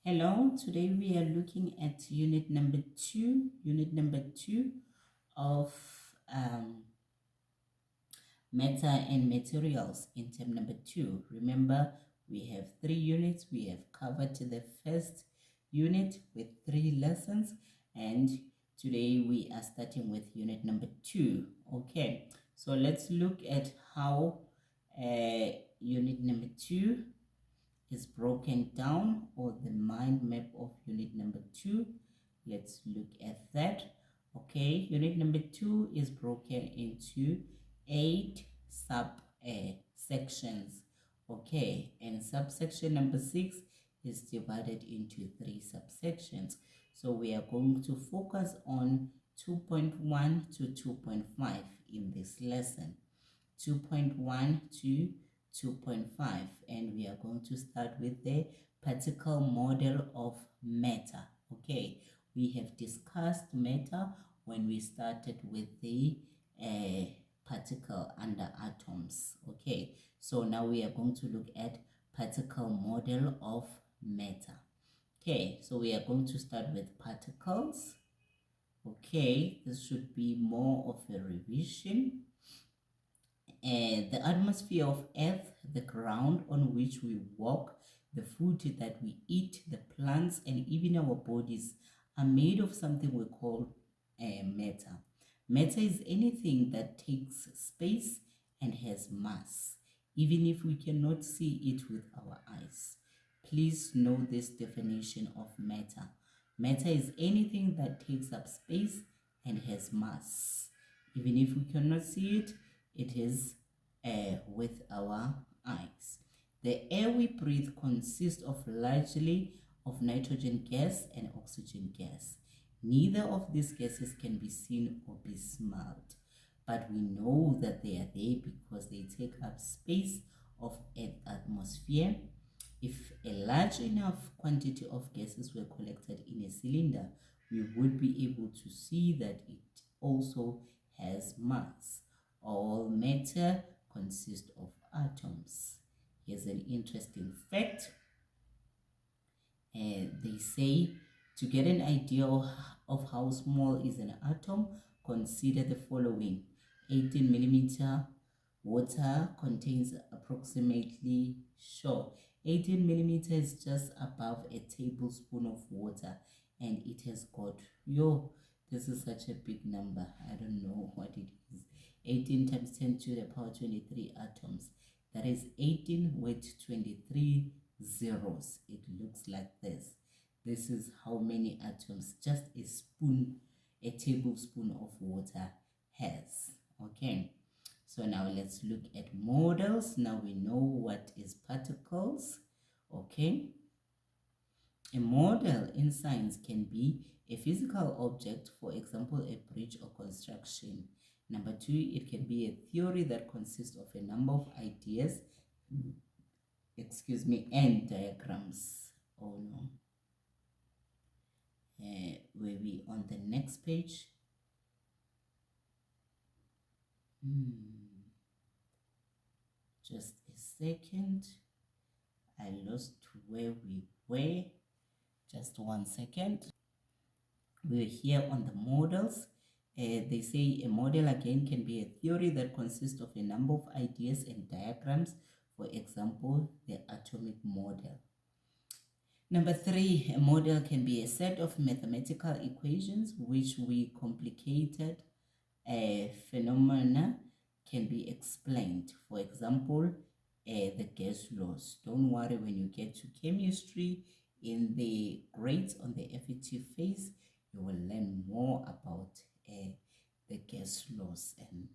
Hello, today we are looking at unit number two of um, matter and materials in term number 2. Remember, we have 3 units. We have covered the first unit with 3 lessons, and today we are starting with unit number 2. Okay, so let's look at how unit number 2 is broken down, or the mind map of unit number 2. Let's look at that. Okay, unit number 2 is broken into 8 sub sections. Okay, and subsection number 6 is divided into 3 subsections. So we are going to focus on 2.1 to 2.5 in this lesson. 2.1 to 2.5, and we are going to start with the particle model of matter. Okay, we have discussed matter when we started with the particle under atoms. Okay, so now we are going to look at particle model of matter. Okay, so we are going to start with particles. Okay, this should be more of a revision. The atmosphere of Earth, the ground on which we walk, the food that we eat, the plants, and even our bodies are made of something we call matter. Matter is anything that takes space and has mass, even if we cannot see it with our eyes. Please know this definition of matter. Matter is anything that takes up space and has mass. Even if we cannot see it, it is with our eyes. The air we breathe consists of largely of nitrogen gas and oxygen gas. Neither of these gases can be seen or be smelled, but we know that they are there because they take up space of Earth's atmosphere. If a large enough quantity of gases were collected in a cylinder, we would be able to see that it also has mass. All matter consists of atoms. Here's an interesting fact. They say to get an idea of how small is an atom, consider the following. 18 millimeter water contains approximately, 18 millimeter is just above a tablespoon of water, and it has got, this is such a big number. I don't know what it is. 18 times 10 to the power 23 atoms. That is 18 with 23 zeros. It looks like this. This is how many atoms just a tablespoon of water has. Okay, so now let's look at models. Now we know what is particles. Okay, a model in science can be a physical object, for example, a bridge or construction. Number 2, it can be a theory that consists of a number of ideas, and diagrams. Oh no. Were we on the next page? Just a second. I lost where we were. Just 1 second. We're here on the models. They say a model again can be a theory that consists of a number of ideas and diagrams. For example, the atomic model. Number 3, a model can be a set of mathematical equations which we complicated phenomena can be explained. For example, the gas laws. Don't worry, when you get to chemistry, in the grades on the FET phase, you will learn more about the gas laws and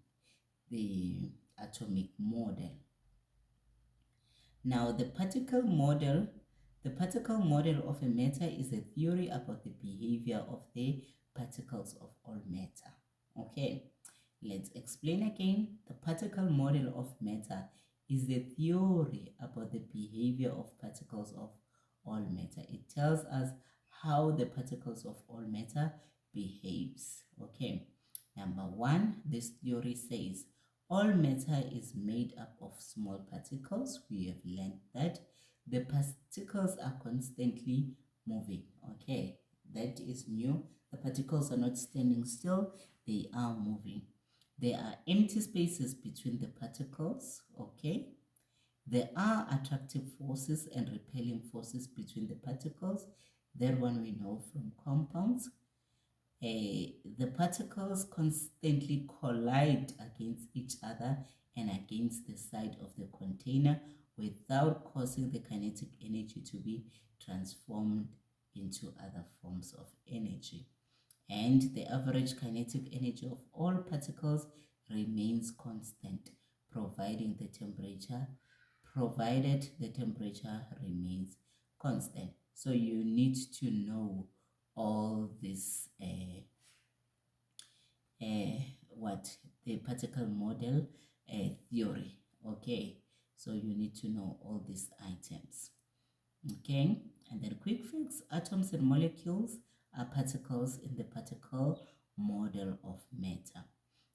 the atomic model. Now, the particle model of a matter is a theory about the behavior of the particles of all matter. Okay, let's explain again. The particle model of matter is the theory about the behavior of particles of all matter. It tells us how the particles of all matter behaves. Okay, number 1, this theory says all matter is made up of small particles. We have learned that the particles are constantly moving. Okay, that is new. The particles are not standing still, they are moving. There are empty spaces between the particles. Okay, there are attractive forces and repelling forces between the particles. That one we know from compounds. The particles constantly collide against each other and against the side of the container without causing the kinetic energy to be transformed into other forms of energy. And the average kinetic energy of all particles remains constant, provided the temperature remains constant. So you need to know all this what the particle model theory. Okay, so you need to know all these items. Okay, and then quick fix: atoms and molecules are particles in the particle model of matter.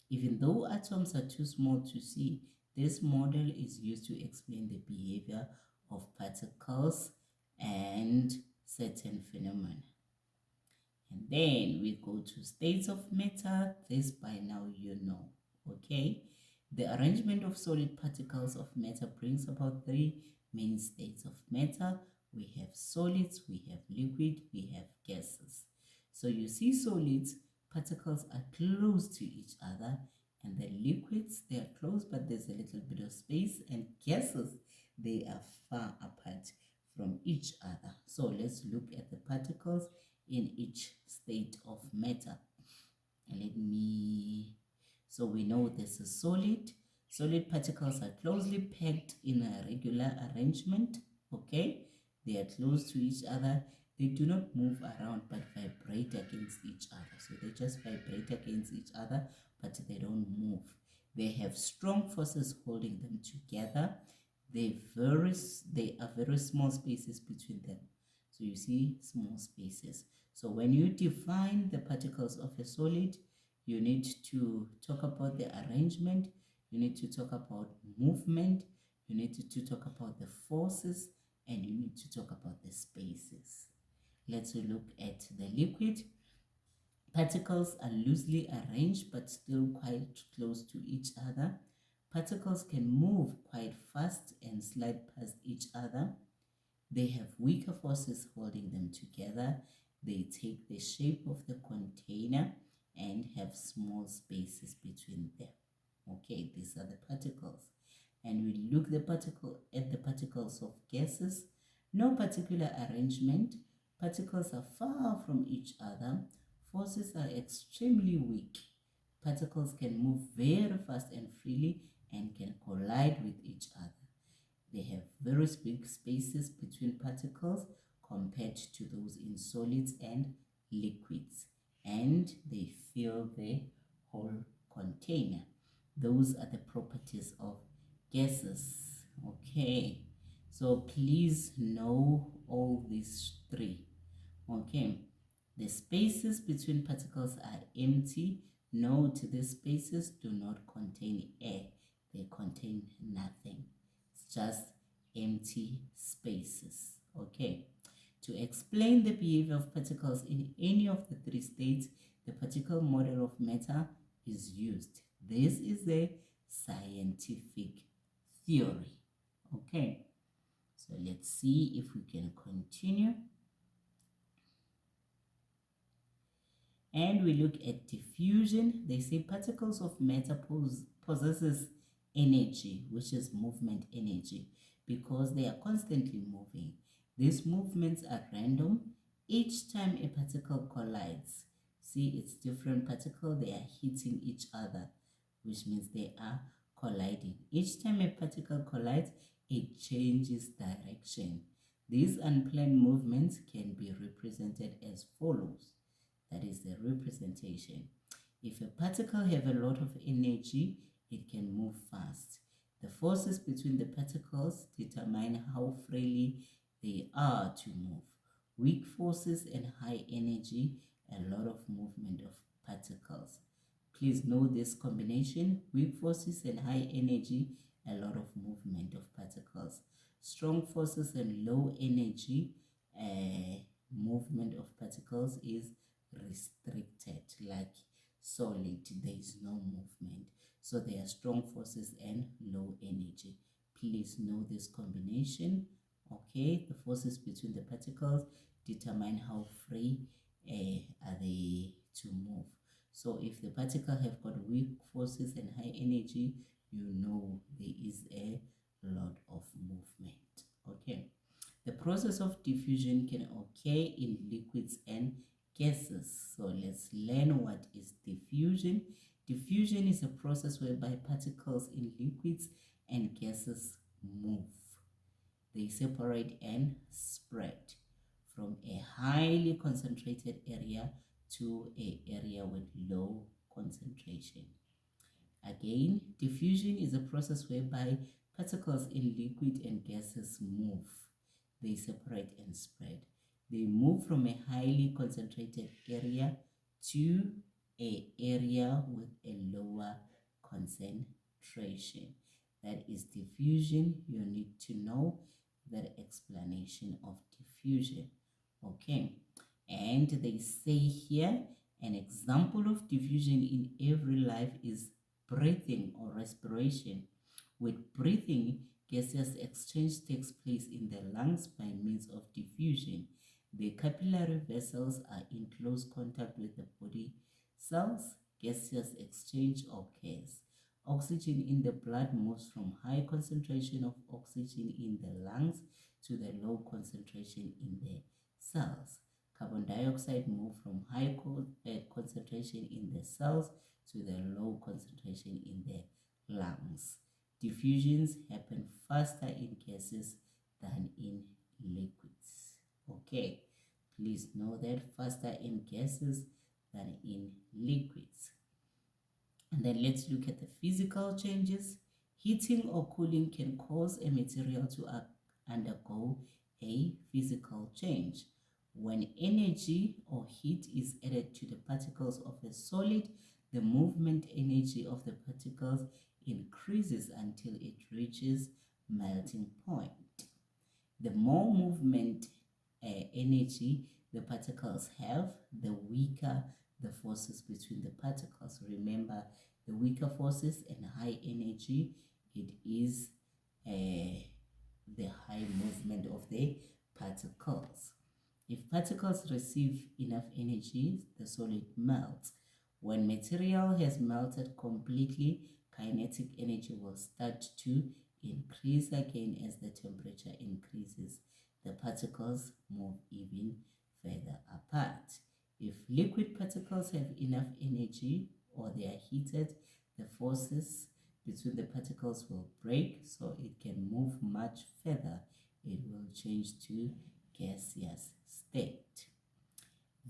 Even though atoms are too small to see, this model is used to explain the behavior of particles and certain phenomena. And then we go to states of matter. This by now you know. Okay, the arrangement of solid particles of matter brings about three main states of matter. We have solids, we have liquid, we have gases. So you see solids, particles are close to each other, and the liquids, they are close but there's a little bit of space, and gases, they are far apart from each other. So let's look at the particles in each state of matter. So we know this is solid. Solid particles are closely packed in a regular arrangement. Okay, they are close to each other. They do not move around but vibrate against each other. So they just vibrate against each other, but they don't move. They have strong forces holding them together. They are very small spaces between them. So you see small spaces. So when you define the particles of a solid, you need to talk about the arrangement, you need to talk about movement, you need to talk about the forces, and you need to talk about the spaces. Let's look at the liquid. Particles are loosely arranged but still quite close to each other. Particles can move quite fast and slide past each other. They have weaker forces holding them together. They take the shape of the container and have small spaces between them. Okay, these are the particles. And we look at the particles of gases. No particular arrangement. Particles are far from each other. Forces are extremely weak. Particles can move very fast and freely and can collide with each other. They have very big spaces between particles compared to those in solids and liquids, and they fill the whole container. Those are the properties of gases. Okay, so please know all these three. Okay, the spaces between particles are empty. Note these spaces do not contain air, they contain nothing. It's just empty spaces. Okay, to explain the behavior of particles in any of the three states, the particle model of matter is used. This is a scientific theory. Okay, so let's see if we can continue. And we look at diffusion. They say particles of matter possesses energy, which is movement energy, because they are constantly moving. These movements are random. Each time a particle collides, see, it's different particle, they are hitting each other, which means they are colliding. Each time a particle collides, it changes direction. These unplanned movements can be represented as follows. That is the representation. If a particle have a lot of energy, it can move fast. The forces between the particles determine how freely they are to move. Weak forces and high energy, a lot of movement of particles. Please know this combination: weak forces and high energy, a lot of movement of particles. Strong forces and low energy, movement of particles is restricted. Like solid, there is no movement. So there are strong forces and low energy. Please know this combination. Okay, the forces between the particles determine how free are they to move. So if the particle have got weak forces and high energy, you know there is a lot of movement. Okay, the process of diffusion can occur in liquids and gases. So let's learn what is diffusion. Diffusion is a process whereby particles in liquids and gases move. They separate and spread from a highly concentrated area to an area with low concentration. Again, diffusion is a process whereby particles in liquid and gases move. They separate and spread. They move from a highly concentrated area to an area with a lower concentration. That is diffusion. You need to know that explanation of diffusion. Okay, and they say here an example of diffusion in every life is breathing or respiration. With breathing, gaseous exchange takes place in the lungs by means of diffusion. The capillary vessels are in close contact with the body cells. Gaseous exchange occurs. Oxygen in the blood moves from high concentration of oxygen in the lungs to the low concentration in the cells. Carbon dioxide moves from high concentration in the cells to the low concentration in the lungs. Diffusions happen faster in gases than in liquids. Okay, please know that faster in gases than in liquids. And then let's look at the physical changes. Heating or cooling can cause a material to undergo a physical change. When energy or heat is added to the particles of a solid, the movement energy of the particles increases until it reaches melting point. The more movement energy the particles have, the weaker the forces between the particles. Remember, the weaker forces and high energy, it is the high movement of the particles. If particles receive enough energy, the solid melts. When material has melted completely, kinetic energy will start to increase again as the temperature increases. The particles move even further apart. If liquid particles have enough energy or they are heated, the forces between the particles will break, so it can move much further. It will change to gaseous state.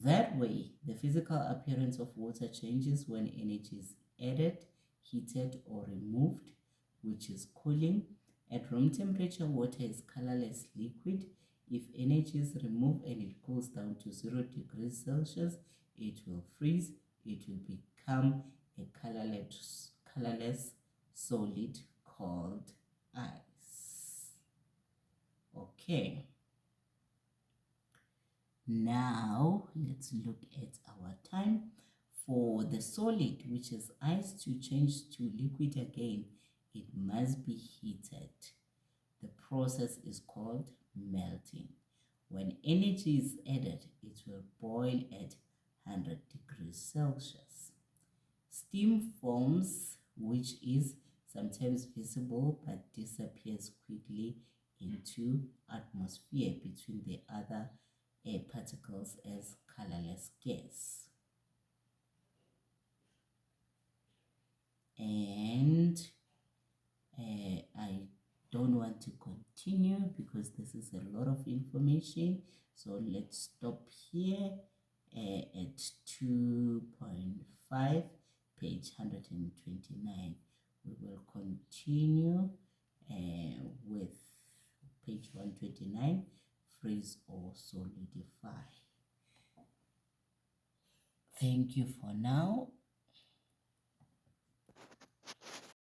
That way, the physical appearance of water changes when energy is added, heated, or removed, which is cooling. At room temperature, water is colorless liquid. If energy is removed and it cools down to 0 degrees Celsius, it will freeze. It will become a colorless solid called ice. Okay. Now, let's look at our time. For the solid, which is ice, to change to liquid again, it must be heated. The process is called melting. When energy is added, it will boil at 100 degrees Celsius. Steam forms, which is sometimes visible but disappears quickly into atmosphere between the other air particles as colorless gas. And I don't want to continue because this is a lot of information. So let's stop here at 2.5, page 129. We will continue with page 129, freeze or solidify. Thank you for now.